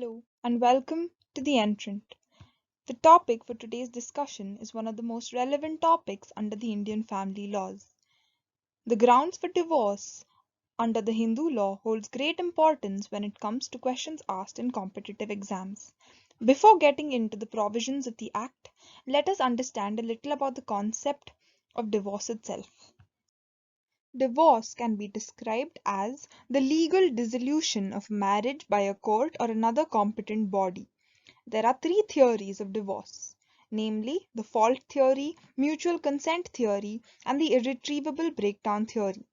Hello and welcome to the Entrant. The topic for today's discussion is one of the most relevant topics under the Indian family laws. The grounds for divorce under the Hindu law holds great importance when it comes to questions asked in competitive exams. Before getting into the provisions of the Act, let us understand a little about the concept of divorce itself. Divorce can be described as the legal dissolution of marriage by a court or another competent body. There are three theories of divorce, namely the fault theory, mutual consent theory, and the irretrievable breakdown theory.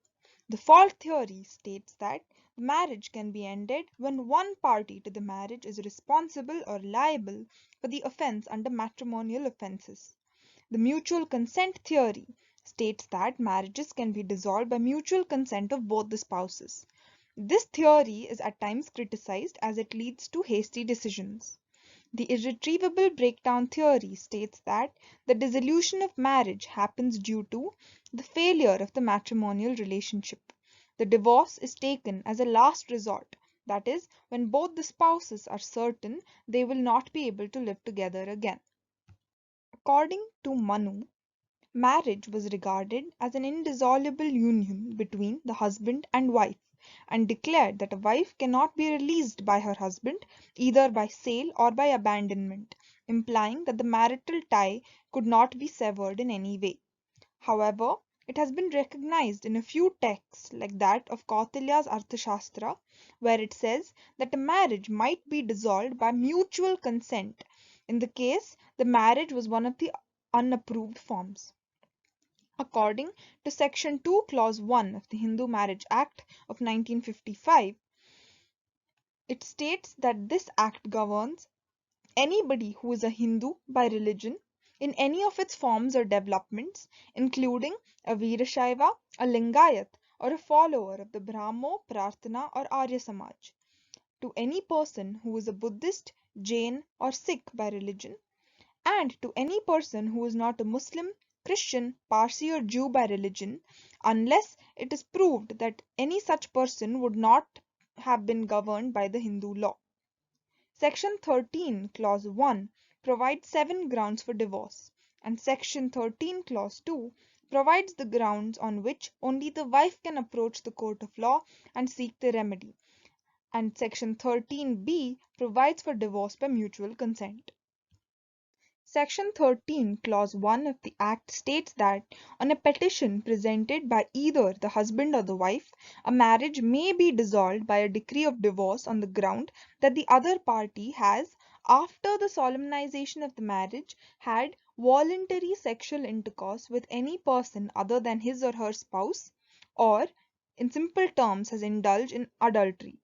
The fault theory states that marriage can be ended when one party to the marriage is responsible or liable for the offense under matrimonial offenses. The mutual consent theory states that marriages can be dissolved by mutual consent of both the spouses. This theory is at times criticized as it leads to hasty decisions. The irretrievable breakdown theory states that the dissolution of marriage happens due to the failure of the matrimonial relationship. The divorce is taken as a last resort, that is, when both the spouses are certain they will not be able to live together again. According to Manu, marriage was regarded as an indissoluble union between the husband and wife, and declared that a wife cannot be released by her husband either by sale or by abandonment, implying that the marital tie could not be severed in any way. However, it has been recognized in a few texts like that of Kautilya's Arthashastra, where it says that a marriage might be dissolved by mutual consent in the case the marriage was one of the unapproved forms. According to Section 2, Clause 1 of the Hindu Marriage Act of 1955, it states that this act governs anybody who is a Hindu by religion in any of its forms or developments, including a Veerashaiva, a Lingayat, or a follower of the Brahmo, Prarthana, or Arya Samaj, to any person who is a Buddhist, Jain, or Sikh by religion, and to any person who is not a Muslim, Christian, Parsi, or Jew by religion, unless it is proved that any such person would not have been governed by the Hindu law. Section 13, Clause 1 provides 7 grounds for divorce, and Section 13, Clause 2 provides the grounds on which only the wife can approach the court of law and seek the remedy, and Section 13b provides for divorce by mutual consent. Section 13, Clause 1 of the Act states that on a petition presented by either the husband or the wife, a marriage may be dissolved by a decree of divorce on the ground that the other party has, after the solemnization of the marriage, had voluntary sexual intercourse with any person other than his or her spouse, or, in simple terms, has indulged in adultery.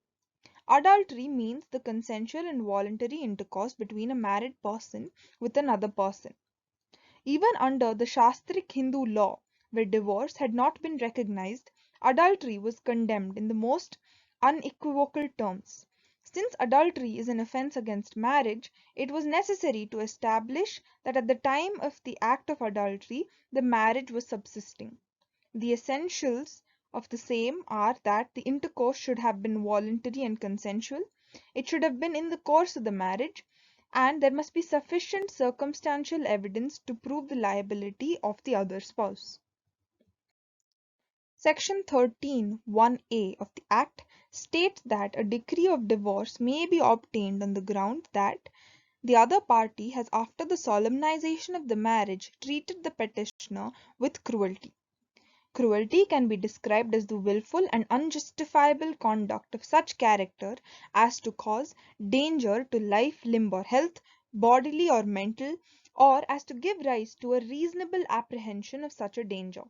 Adultery means the consensual and voluntary intercourse between a married person with another person. Even under the Shastric Hindu law, where divorce had not been recognized, adultery was condemned in the most unequivocal terms. Since adultery is an offense against marriage, it was necessary to establish that at the time of the act of adultery, the marriage was subsisting. The essentials of the same are that the intercourse should have been voluntary and consensual, it should have been in the course of the marriage, and there must be sufficient circumstantial evidence to prove the liability of the other spouse. Section 13(1)(a) of the Act states that a decree of divorce may be obtained on the ground that the other party has, after the solemnization of the marriage, treated the petitioner with cruelty. Cruelty can be described as the willful and unjustifiable conduct of such character as to cause danger to life, limb, or health, bodily or mental, or as to give rise to a reasonable apprehension of such a danger.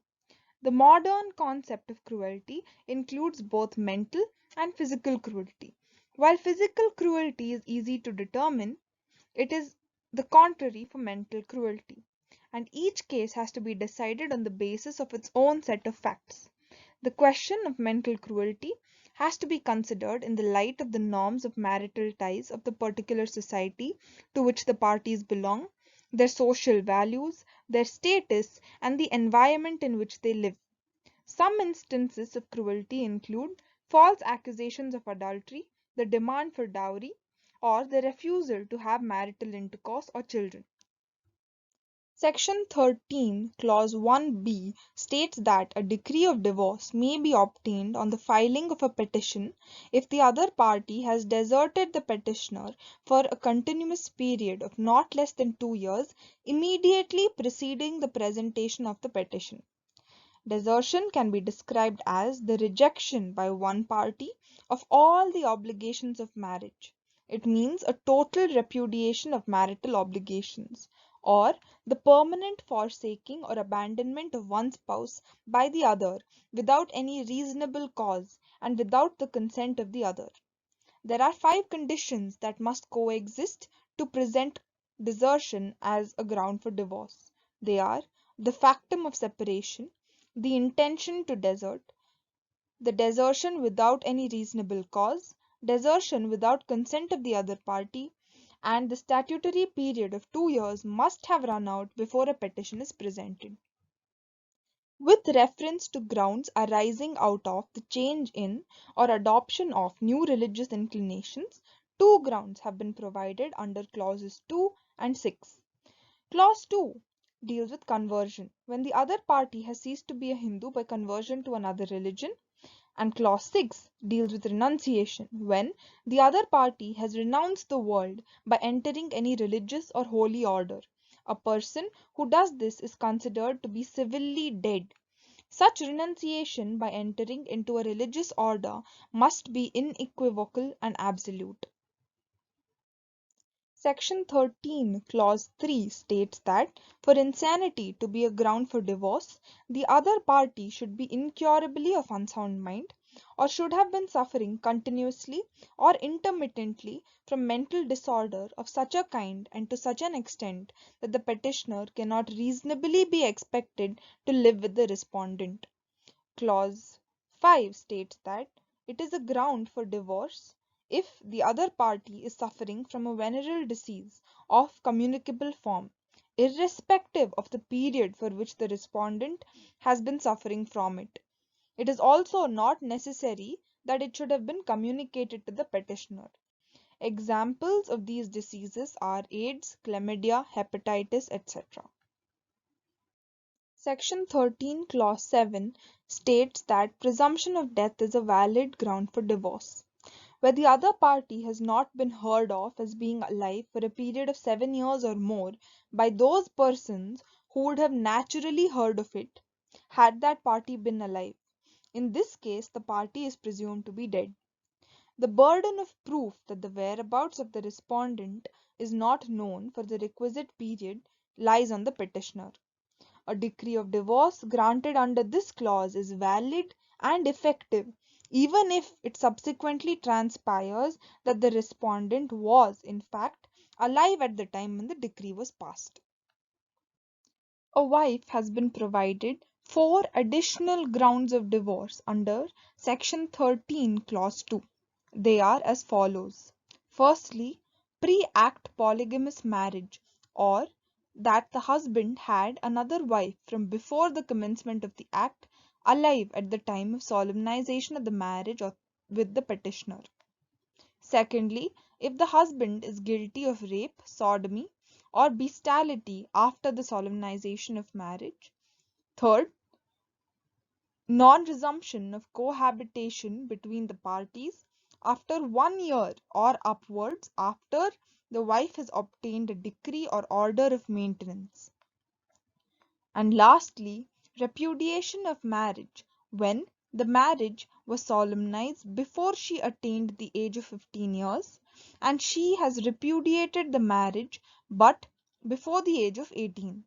The modern concept of cruelty includes both mental and physical cruelty. While physical cruelty is easy to determine, it is the contrary for mental cruelty, and each case has to be decided on the basis of its own set of facts. The question of mental cruelty has to be considered in the light of the norms of marital ties of the particular society to which the parties belong, their social values, their status, and the environment in which they live. Some instances of cruelty include false accusations of adultery, the demand for dowry, or the refusal to have marital intercourse or children. Section 13, Clause 1b states that a decree of divorce may be obtained on the filing of a petition if the other party has deserted the petitioner for a continuous period of not less than 2 years immediately preceding the presentation of the petition. Desertion can be described as the rejection by one party of all the obligations of marriage. It means a total repudiation of marital obligations, or the permanent forsaking or abandonment of one spouse by the other without any reasonable cause and without the consent of the other. There are 5 conditions that must coexist to present desertion as a ground for divorce. They are the factum of separation, the intention to desert, the desertion without any reasonable cause, desertion without consent of the other party, and the statutory period of 2 years must have run out before a petition is presented. With reference to grounds arising out of the change in or adoption of new religious inclinations, 2 grounds have been provided under clauses 2 and 6. Clause 2 deals with conversion, when the other party has ceased to be a Hindu by conversion to another religion, and clause 6 deals with renunciation, when the other party has renounced the world by entering any religious or holy order. A person who does this is considered to be civilly dead. Such renunciation by entering into a religious order must be unequivocal and absolute. Section 13, Clause 3 states that for insanity to be a ground for divorce, the other party should be incurably of unsound mind, or should have been suffering continuously or intermittently from mental disorder of such a kind and to such an extent that the petitioner cannot reasonably be expected to live with the respondent. Clause 5 states that it is a ground for divorce if the other party is suffering from a venereal disease of communicable form, irrespective of the period for which the respondent has been suffering from it. It is also not necessary that it should have been communicated to the petitioner. Examples of these diseases are AIDS, chlamydia, hepatitis, etc. Section 13, Clause 7 states that presumption of death is a valid ground for divorce. Where the other party has not been heard of as being alive for a period of 7 years or more by those persons who would have naturally heard of it had that party been alive. In this case, the party is presumed to be dead. The burden of proof that the whereabouts of the respondent is not known for the requisite period lies on the petitioner. A decree of divorce granted under this clause is valid and effective even if it subsequently transpires that the respondent was, in fact, alive at the time when the decree was passed. A wife has been provided 4 additional grounds of divorce under Section 13, Clause 2. They are as follows. Firstly, pre-act polygamous marriage, or that the husband had another wife from before the commencement of the act, alive at the time of solemnization of the marriage with the petitioner. Secondly, if the husband is guilty of rape, sodomy, or bestiality after the solemnization of marriage. Third, non-resumption of cohabitation between the parties after 1 year or upwards after the wife has obtained a decree or order of maintenance. And lastly, repudiation of marriage when the marriage was solemnized before she attained the age of 15 years and she has repudiated the marriage but before the age of 18.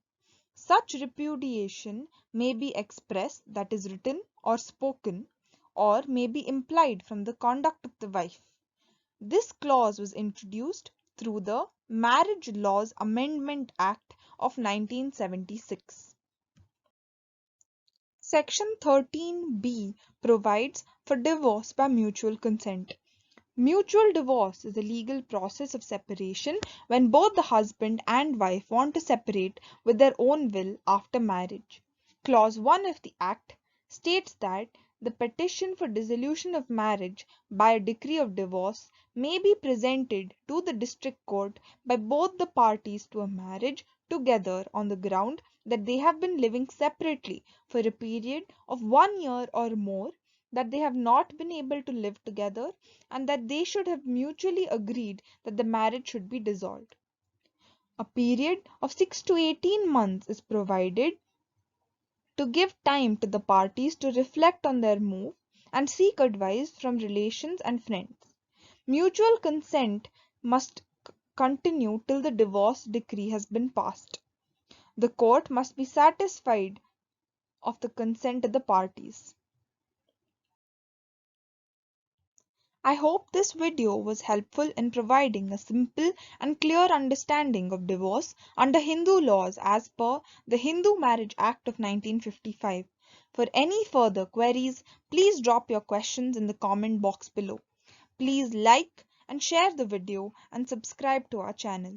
Such repudiation may be expressed, that is written or spoken, or may be implied from the conduct of the wife. This clause was introduced through the Marriage Laws Amendment Act of 1976. Section 13b provides for divorce by mutual consent. Mutual divorce is a legal process of separation when both the husband and wife want to separate with their own will after marriage. Clause 1 of the Act states that the petition for dissolution of marriage by a decree of divorce may be presented to the district court by both the parties to a marriage together on the ground that they have been living separately for a period of 1 year or more, that they have not been able to live together, and that they should have mutually agreed that the marriage should be dissolved. A period of 6 to 18 months is provided to give time to the parties to reflect on their move and seek advice from relations and friends. Mutual consent must continue till the divorce decree has been passed. The court must be satisfied of the consent of the parties. I hope this video was helpful in providing a simple and clear understanding of divorce under Hindu laws as per the Hindu Marriage Act of 1955. For any further queries, please drop your questions in the comment box below. Please like and share the video and subscribe to our channel.